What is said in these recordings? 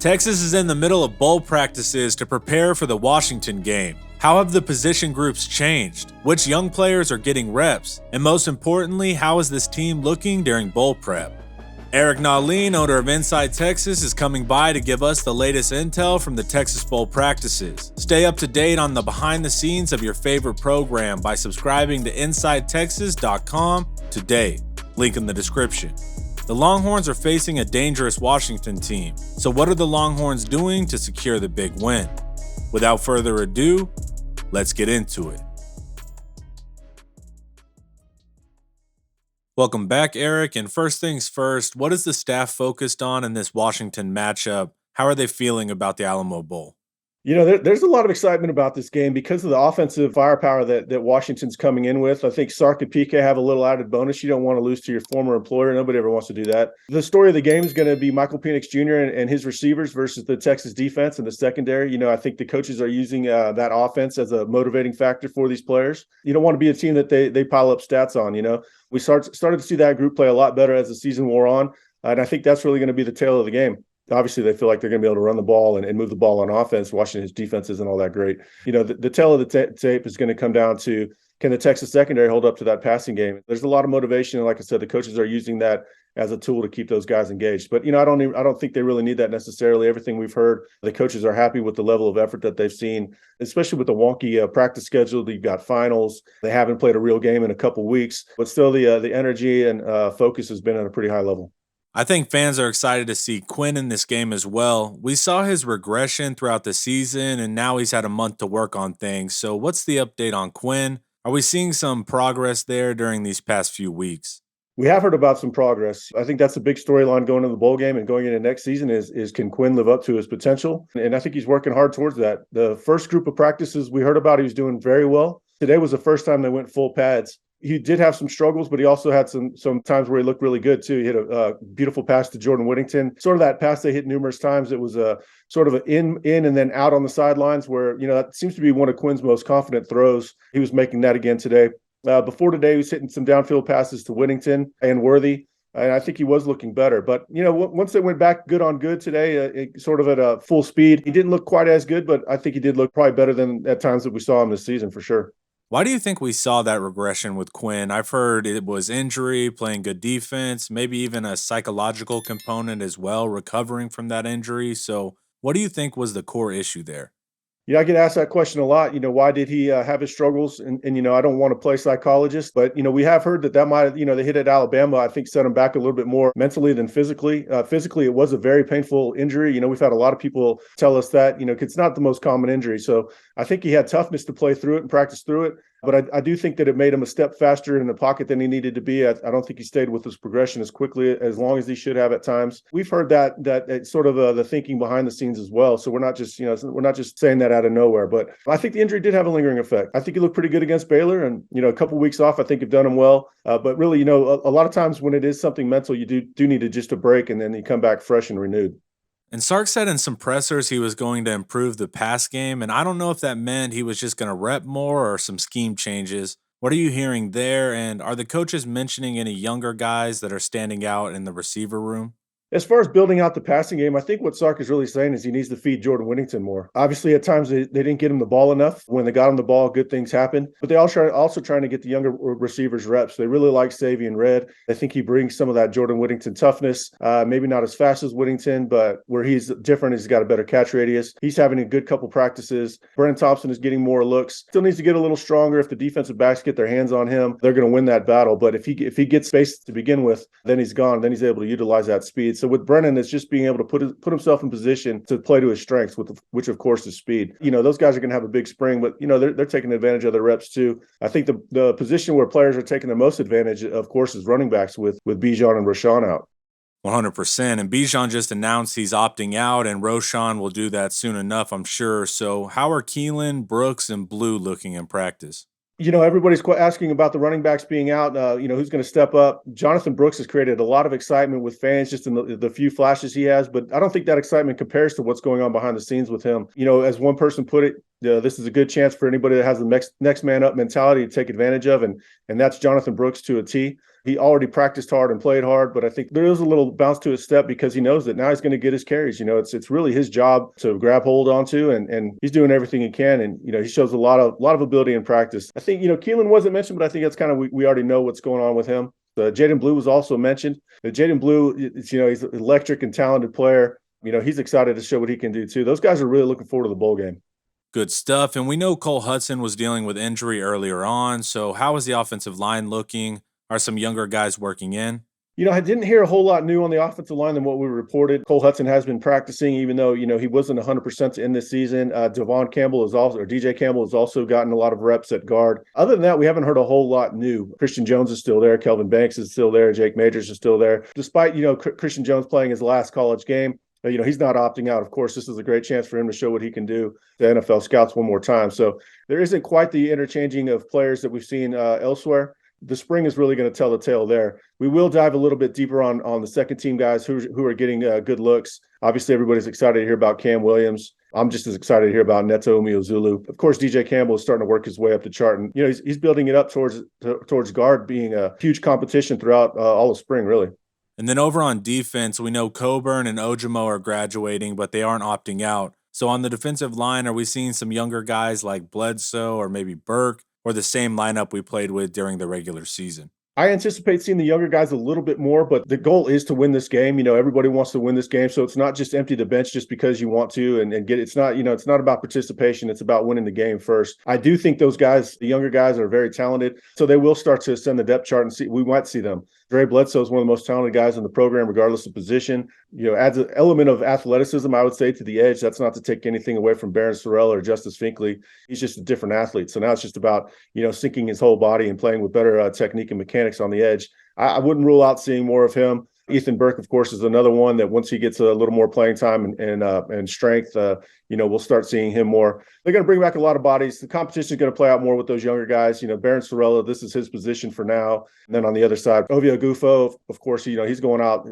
Texas is in the middle of bowl practices to prepare for the Washington game. How have the position groups changed? Which young players are getting reps? And most importantly, how is this team looking during bowl prep? Eric Nalin, owner of Inside Texas, is coming by to give us the latest intel from the Texas Bowl practices. Stay up to date on the behind the scenes of your favorite program by subscribing to InsideTexas.com today. Link in the description. The Longhorns are facing a dangerous Washington team, so what are the Longhorns doing to secure the big win? Without further ado, let's get into it. Welcome back, Eric, and first things first, what is the staff focused on in this Washington matchup? How are they feeling about the Alamo Bowl? You know, there's a lot of excitement about this game because of the offensive firepower that Washington's coming in with. I think Sark and PK have a little added bonus. You don't want to lose to your former employer. Nobody ever wants to do that. The story of the game is going to be Michael Penix Jr. and his receivers versus the Texas defense and the secondary. You know, I think the coaches are using that offense as a motivating factor for these players. You don't want to be a team that they pile up stats on, you know. We started to see that group play a lot better as the season wore on, and I think that's really going to be the tale of the game. Obviously, they feel like they're going to be able to run the ball and move the ball on offense. Washington's defense isn't all that great. You know, the tale of the tape is going to come down to, can the Texas secondary hold up to that passing game? There's a lot of motivation, and like I said, the coaches are using that as a tool to keep those guys engaged. But, you know, I don't think they really need that necessarily. Everything we've heard, the coaches are happy with the level of effort that they've seen, especially with the wonky practice schedule. You've got finals. They haven't played a real game in a couple weeks, but still the energy and focus has been at a pretty high level. I think fans are excited to see Quinn in this game as well. We saw his regression throughout the season, and now he's had a month to work on things. So what's the update on Quinn? Are we seeing some progress there during these past few weeks? We have heard about some progress. I think that's a big storyline going into the bowl game and going into next season is can Quinn live up to his potential? And I think he's working hard towards that. The first group of practices we heard about, he was doing very well. Today was the first time they went full pads. He did have some struggles, but he also had some times where he looked really good too. He hit a beautiful pass to Jordan Whittington. Sort of that pass they hit numerous times. It was a sort of an in and then out on the sidelines where, you know, that seems to be one of Quinn's most confident throws. He was making that again today. Before today, he was hitting some downfield passes to Whittington and Worthy. And I think he was looking better. But, you know, once they went back good on good today, sort of at a full speed, he didn't look quite as good, but I think he did look probably better than at times that we saw him this season for sure. Why do you think we saw that regression with Quinn? I've heard it was injury, playing good defense, maybe even a psychological component as well, recovering from that injury. So what do you think was the core issue there? Yeah, I get asked that question a lot. You know, why did he have his struggles? And, you know, I don't want to play psychologist, but, you know, we have heard that might have, you know, the hit at Alabama, I think, set him back a little bit more mentally than physically. Physically, it was a very painful injury. You know, we've had a lot of people tell us that, you know, it's not the most common injury. So I think he had toughness to play through it and practice through it. But I do think that it made him a step faster in the pocket than he needed to be. I don't think he stayed with his progression as quickly as long as he should have at times. We've heard that sort of the thinking behind the scenes as well. So we're not just saying that out of nowhere. But I think the injury did have a lingering effect. I think he looked pretty good against Baylor, and, you know, a couple weeks off, I think, have done him well. But really, you know, a lot of times when it is something mental, you do need just a break, and then you come back fresh and renewed. And Sark said in some pressers he was going to improve the pass game, and I don't know if that meant he was just going to rep more or some scheme changes. What are you hearing there, and are the coaches mentioning any younger guys that are standing out in the receiver room? As far as building out the passing game, I think what Sark is really saying is he needs to feed Jordan Whittington more. Obviously, at times they didn't get him the ball enough. When they got him the ball, good things happened. But they also trying to get the younger receivers reps. They really like Savion Red. I think he brings some of that Jordan Whittington toughness. Maybe not as fast as Whittington, but where he's different is he's got a better catch radius. He's having a good couple practices. Brennan Thompson is getting more looks. Still needs to get a little stronger. If the defensive backs get their hands on him, they're going to win that battle. But if he gets space to begin with, then he's gone. Then he's able to utilize that speed. So with Brennan, it's just being able to put himself in position to play to his strengths, which of course is speed. You know, those guys are going to have a big spring, but, you know, they're taking advantage of their reps too. I think the position where players are taking the most advantage, of course, is running backs with Bijan and Rashawn out. 100%. And Bijan just announced he's opting out, and Roshan will do that soon enough, I'm sure. So how are Keelan, Brooks, and Blue looking in practice? You know, everybody's asking about the running backs being out. You know, who's going to step up? Jonathan Brooks has created a lot of excitement with fans just in the few flashes he has, but I don't think that excitement compares to what's going on behind the scenes with him. You know, as one person put it, This is a good chance for anybody that has the next man up mentality to take advantage of, and that's Jonathan Brooks to a T. He already practiced hard and played hard, but I think there is a little bounce to his step because he knows that now he's going to get his carries. It's really his job to grab hold onto, and he's doing everything he can. And he shows a lot of ability in practice. I think Keelan wasn't mentioned, but I think that's kind of we already know what's going on with him. Jaden Blue was also mentioned. Jaden Blue, he's an electric and talented player. He's excited to show what he can do too. Those guys are really looking forward to the bowl game. Good stuff. And we know Cole Hudson was dealing with injury earlier on. So, how is the offensive line looking? Are some younger guys working in? I didn't hear a whole lot new on the offensive line than what we reported. Cole Hudson has been practicing, even though, he wasn't 100% to end this season. Devon Campbell or DJ Campbell has also gotten a lot of reps at guard. Other than that, we haven't heard a whole lot new. Christian Jones is still there. Kelvin Banks is still there. Jake Majors is still there. Despite, Christian Jones playing his last college game, he's not opting out. Of course, this is a great chance for him to show what he can do to NFL scouts one more time. So there isn't quite the interchanging of players that we've seen elsewhere. The spring is really going to tell the tale there. We will dive a little bit deeper on the second team guys who are getting good looks. Obviously, everybody's excited to hear about Cam Williams. I'm just as excited to hear about Neto Umeozulu. Of course, DJ Campbell is starting to work his way up the chart, and he's building it up towards guard being a huge competition throughout all of spring, really. And then over on defense, we know Coburn and Ojimo are graduating, but they aren't opting out. So on the defensive line, are we seeing some younger guys like Bledsoe or maybe Burke, or the same lineup we played with during the regular season? I anticipate seeing the younger guys a little bit more, but the goal is to win this game. Everybody wants to win this game, so it's not just empty the bench just because you want to and get. It's not it's not about participation. It's about winning the game first. I do think those guys, the younger guys, are very talented, so they will start to ascend the depth chart and see. We might see them. Dre Bledsoe is one of the most talented guys in the program, regardless of position. Adds an element of athleticism, I would say, to the edge. That's not to take anything away from Barron Sorrell or Justice Finkley. He's just a different athlete. So now it's just about, sinking his whole body and playing with better technique and mechanics on the edge. I wouldn't rule out seeing more of him. Ethan Burke, of course, is another one that once he gets a little more playing time and strength, we'll start seeing him more. They're going to bring back a lot of bodies. The competition is going to play out more with those younger guys. Barron Sorrella, this is his position for now. And then on the other side, Ovia Gufo, of course, he's going out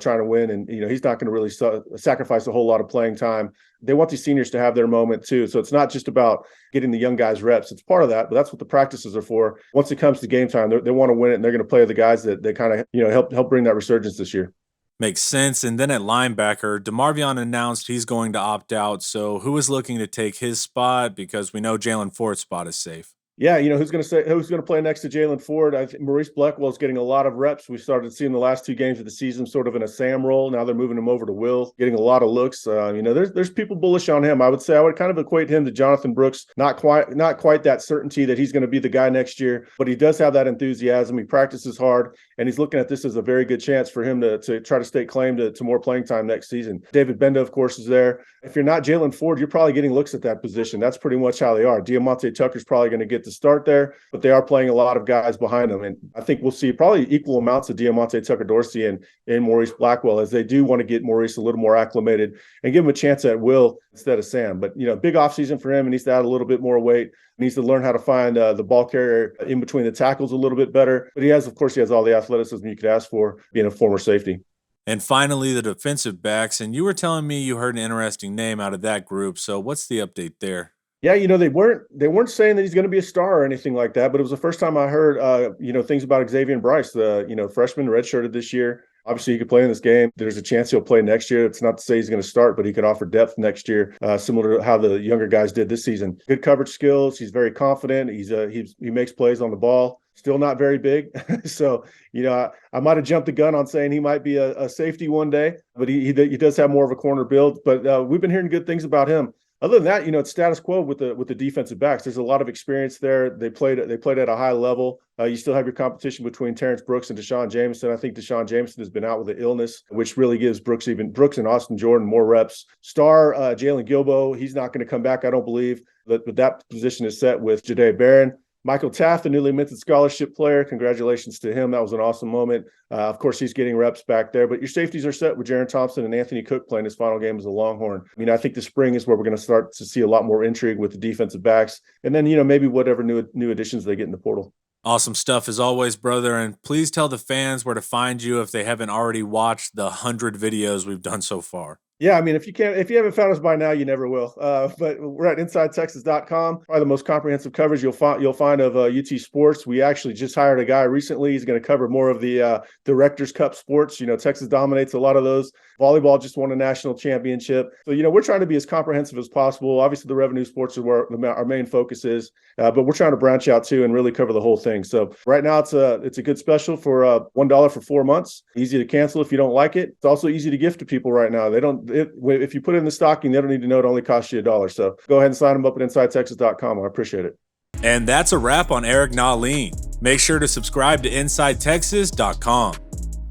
trying to win, and he's not going to really sacrifice a whole lot of playing time. They want these seniors to have their moment too. So it's not just about getting the young guys reps. It's part of that, but that's what the practices are for. Once it comes to game time, they want to win it, and they're going to play the guys that they kind of help bring that resurgence this year. Makes sense. And then at linebacker, DeMarvion announced he's going to opt out. So who is looking to take his spot? Because we know Jalen Ford's spot is safe. Yeah, who's going to play next to Jalen Ford? I think Maurice Blackwell's getting a lot of reps. We started seeing the last two games of the season sort of in a Sam role. Now they're moving him over to Will, getting a lot of looks. There's people bullish on him. I would kind of equate him to Jonathan Brooks. Not quite that certainty that he's going to be the guy next year, but he does have that enthusiasm. He practices hard, and he's looking at this as a very good chance for him to try to stake claim to more playing time next season. David Benda, of course, is there. If you're not Jalen Ford, you're probably getting looks at that position. That's pretty much how they are. Diamante Tucker's probably going to get to start there, but they are playing a lot of guys behind them. And I think we'll see probably equal amounts of Diamante Tucker Dorsey and Maurice Blackwell, as they do want to get Maurice a little more acclimated and give him a chance at Will instead of Sam. But, big offseason for him. He needs to add a little bit more weight. He needs to learn how to find the ball carrier in between the tackles a little bit better. But he has all the athleticism you could ask for being a former safety. And finally, the defensive backs. And you were telling me you heard an interesting name out of that group. So what's the update there? Yeah, they weren't saying that he's going to be a star or anything like that, but it was the first time I heard, things about Xavier Bryce, the, freshman redshirted this year. Obviously, he could play in this game. There's a chance he'll play next year. It's not to say he's going to start, but he could offer depth next year, similar to how the younger guys did this season. Good coverage skills. He's very confident. He makes plays on the ball. Still not very big. So, I might have jumped the gun on saying he might be a safety one day, but he does have more of a corner build. But we've been hearing good things about him. Other than that, it's status quo with the defensive backs. There's a lot of experience there. They played at a high level. You still have your competition between Terrence Brooks and Deshaun Jameson. I think Deshaun Jameson has been out with an illness, which really gives Brooks and Austin Jordan more reps. Star Jalen Gilbo, he's not going to come back, I don't believe. But that position is set with Jahdae Barron. Michael Taft, the newly minted scholarship player, congratulations to him. That was an awesome moment. Of course, he's getting reps back there, but your safeties are set with Jaron Thompson and Anthony Cook playing his final game as a Longhorn. I think the spring is where we're going to start to see a lot more intrigue with the defensive backs, and then, maybe whatever new additions they get in the portal. Awesome stuff as always, brother. And please tell the fans where to find you if they haven't already watched the 100 videos we've done so far. Yeah, I mean, if you haven't found us by now, you never will. But we're at InsideTexas.com. Probably the most comprehensive coverage you'll find of UT sports. We actually just hired a guy recently. He's going to cover more of the Directors Cup sports. Texas dominates a lot of those. Volleyball just won a national championship. So we're trying to be as comprehensive as possible. Obviously, the revenue sports is where our main focus is, but we're trying to branch out too and really cover the whole thing. So right now, it's a good special for $1 for 4 months. Easy to cancel if you don't like it. It's also easy to gift to people right now. If you put it in the stocking, they don't need to know it only costs you $1. So go ahead and sign them up at InsideTexas.com. I appreciate it. And that's a wrap on Eric Nahlin. Make sure to subscribe to InsideTexas.com.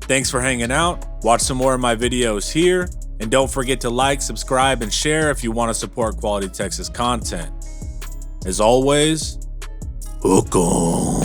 Thanks for hanging out. Watch some more of my videos here. And don't forget to like, subscribe, and share if you want to support quality Texas content. As always, hook on.